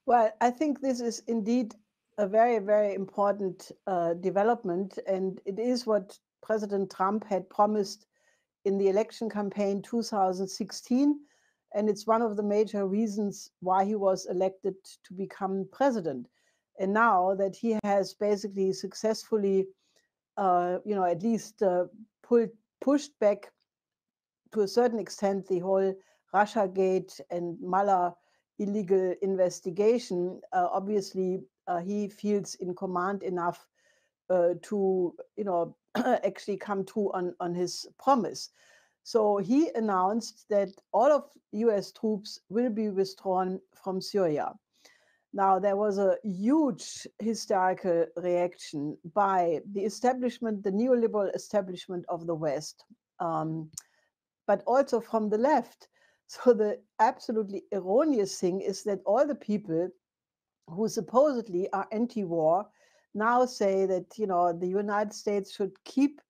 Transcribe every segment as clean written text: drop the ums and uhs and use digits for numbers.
Well, I think this is indeed a very, very important development, and it is what President Trump had promised in the election campaign 2016, and it's one of the major reasons why he was elected to become president. And now that he has basically successfully, at least pulled pushed back to a certain extent the whole Russia Gate and Mueller illegal investigation, obviously he feels in command enough to, actually come true on his promise. So he announced that all of US troops will be withdrawn from Syria. Now, there was a huge hysterical reaction by the establishment, the neoliberal establishment of the West. Um, but also from the left. So the absolutely erroneous thing is that all the people who supposedly are anti-war now say that the United States should keep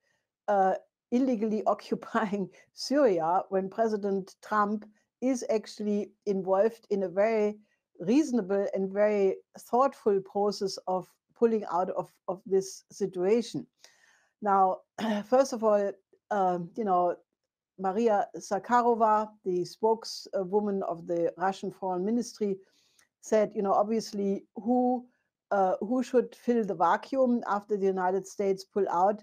uh, illegally occupying Syria when President Trump is actually involved in a very reasonable and very thoughtful process of pulling out of this situation. Now, first of all, Maria Zakharova, the spokeswoman of the Russian Foreign Ministry, said, obviously, who should fill the vacuum after the United States pull out?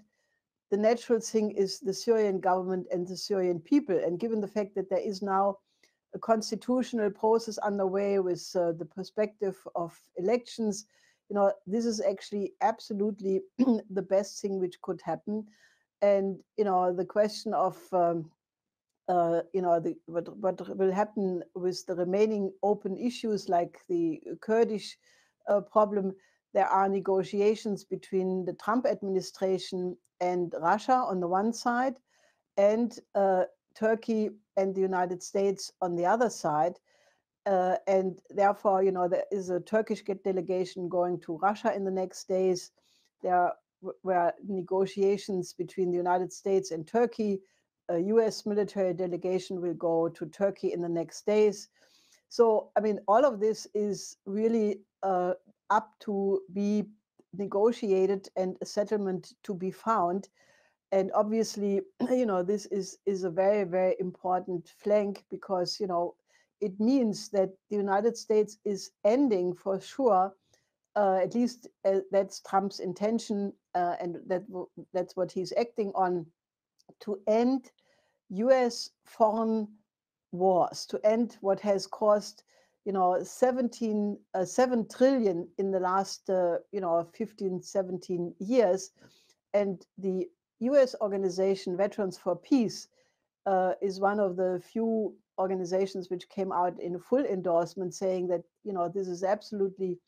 The natural thing is the Syrian government and the Syrian people. And given the fact that there is now a constitutional process underway with the perspective of elections, this is actually absolutely the best thing which could happen. And the question of what will happen with the remaining open issues like the Kurdish problem. There are negotiations between the Trump administration and Russia on the one side, and Turkey and the United States on the other side. And therefore, there is a Turkish delegation going to Russia in the next days. There were negotiations between the United States and Turkey. A US military delegation will go to Turkey in the next days. So, I mean, all of this is really up to be negotiated and a settlement to be found. And obviously, this is a very, very important flank because, it means that the United States is ending for sure, at least that's Trump's intention, and that's what he's acting on, to end US foreign wars, to end what has cost 7 trillion in the last 15, 17 years. And the US organization Veterans for Peace is one of the few organizations which came out in full endorsement saying that this is absolutely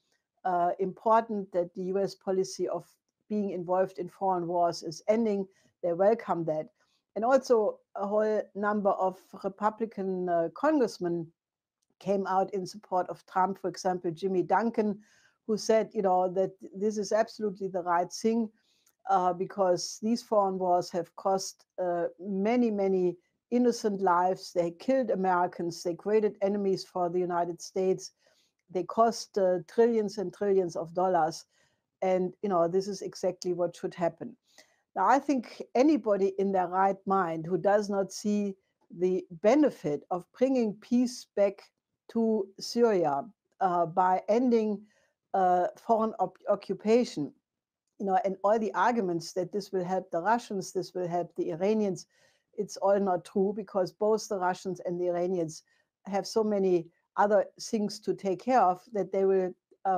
important, that the US policy of being involved in foreign wars is ending. They welcome that. And also a whole number of Republican congressmen came out in support of Trump. For example, Jimmy Duncan, who said, that this is absolutely the right thing because these foreign wars have cost many, many innocent lives. They killed Americans. They created enemies for the United States. They cost trillions and trillions of dollars. And, this is exactly what should happen. Now, I think anybody in their right mind who does not see the benefit of bringing peace back to Syria by ending foreign occupation, and all the arguments that this will help the Russians, this will help the Iranians, it's all not true because both the Russians and the Iranians have so many other things to take care of that they will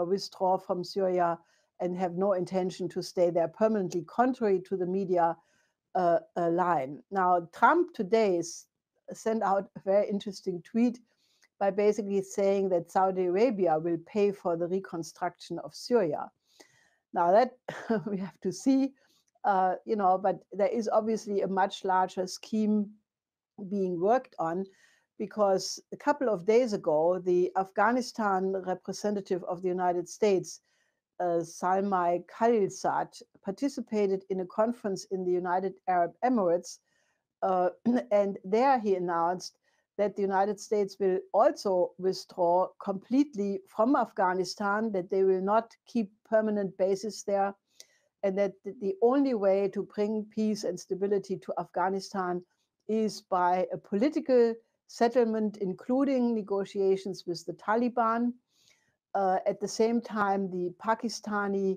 withdraw from Syria and have no intention to stay there permanently, contrary to the media line. Now, Trump today sent out a very interesting tweet by basically saying that Saudi Arabia will pay for the reconstruction of Syria. Now, that we have to see, but there is obviously a much larger scheme being worked on because a couple of days ago, the Afghanistan representative of the United States, Salmai Khalilzad, participated in a conference in the United Arab Emirates, uh, and there he announced that the United States will also withdraw completely from Afghanistan, that they will not keep permanent bases there, and that the only way to bring peace and stability to Afghanistan is by a political settlement, including negotiations with the Taliban. At the same time, the Pakistani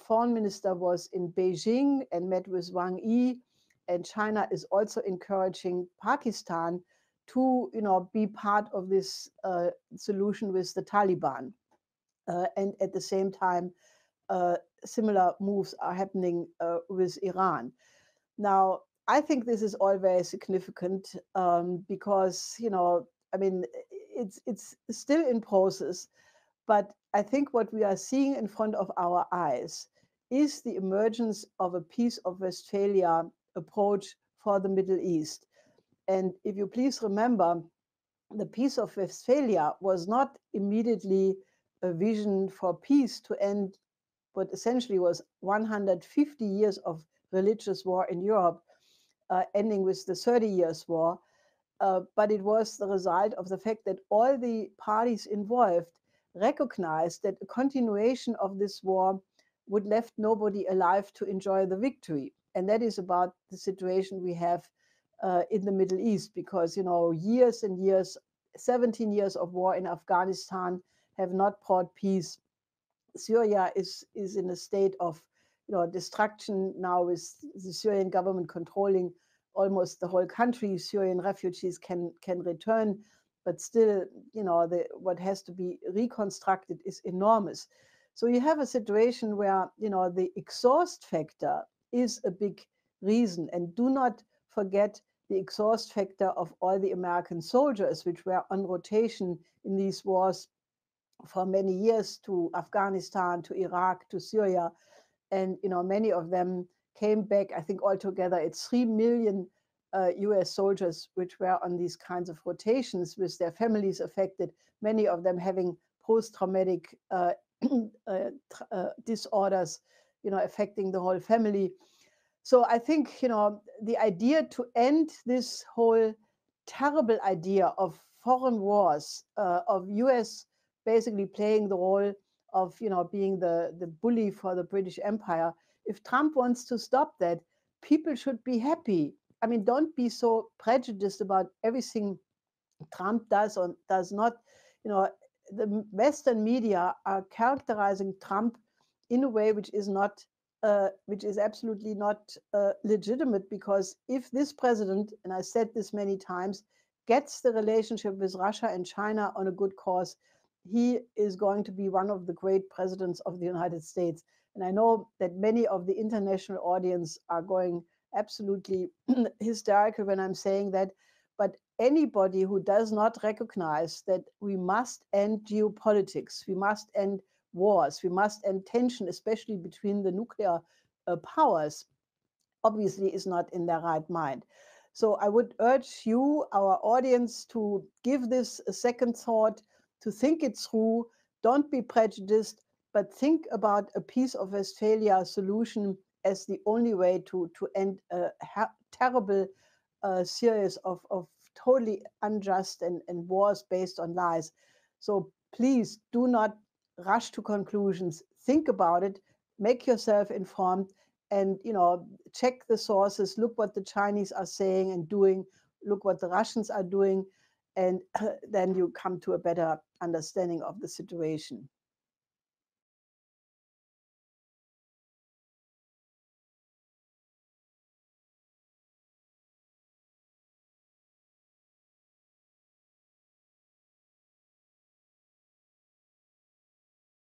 foreign minister was in Beijing and met with Wang Yi, and China is also encouraging Pakistan to, be part of this solution with the Taliban. And at the same time, similar moves are happening with Iran. Now, I think this is all very significant because, I mean, it's still in process, but I think what we are seeing in front of our eyes is the emergence of a Peace of Westphalia approach for the Middle East. And if you please remember, the Peace of Westphalia was not immediately a vision for peace to end what essentially was 150 years of religious war in Europe, ending with the 30 Years' War. But it was the result of the fact that all the parties involved recognized that a continuation of this war would left nobody alive to enjoy the victory. And that is about the situation we have in the Middle East, because, years and years, 17 years of war in Afghanistan have not brought peace. Syria is in a state of destruction now, with the Syrian government controlling almost the whole country. Syrian refugees can return, but still, what has to be reconstructed is enormous. So you have a situation where the exhaust factor is a big reason, and do not forget the exhaust factor of all the American soldiers which were on rotation in these wars for many years, to Afghanistan, to Iraq, to Syria. And many of them came back. I think altogether it's 3 million US soldiers which were on these kinds of rotations, with their families affected, many of them having post-traumatic disorders, affecting the whole family. So I think, the idea to end this whole terrible idea of foreign wars, of US basically playing the role of, being the bully for the British Empire. If Trump wants to stop that, people should be happy. I mean, don't be so prejudiced about everything Trump does or does not. The Western media are characterizing Trump in a way which is not, which is absolutely not legitimate, because if this president, and I said this many times, gets the relationship with Russia and China on a good course, he is going to be one of the great presidents of the United States. And I know that many of the international audience are going absolutely hysterical when I'm saying that, but anybody who does not recognize that we must end geopolitics, we must end wars, we must end tension, especially between the nuclear powers, obviously is not in their right mind. So I would urge you, our audience, to give this a second thought, to think it through. Don't be prejudiced, but think about a Peace of Westphalia solution as the only way to end a terrible series of totally unjust and wars based on lies. So please do not rush to conclusions. Think about it, make yourself informed, and check the sources. Look what the Chinese are saying and doing. Look what the Russians are doing, and then you come to a better understanding of the situation.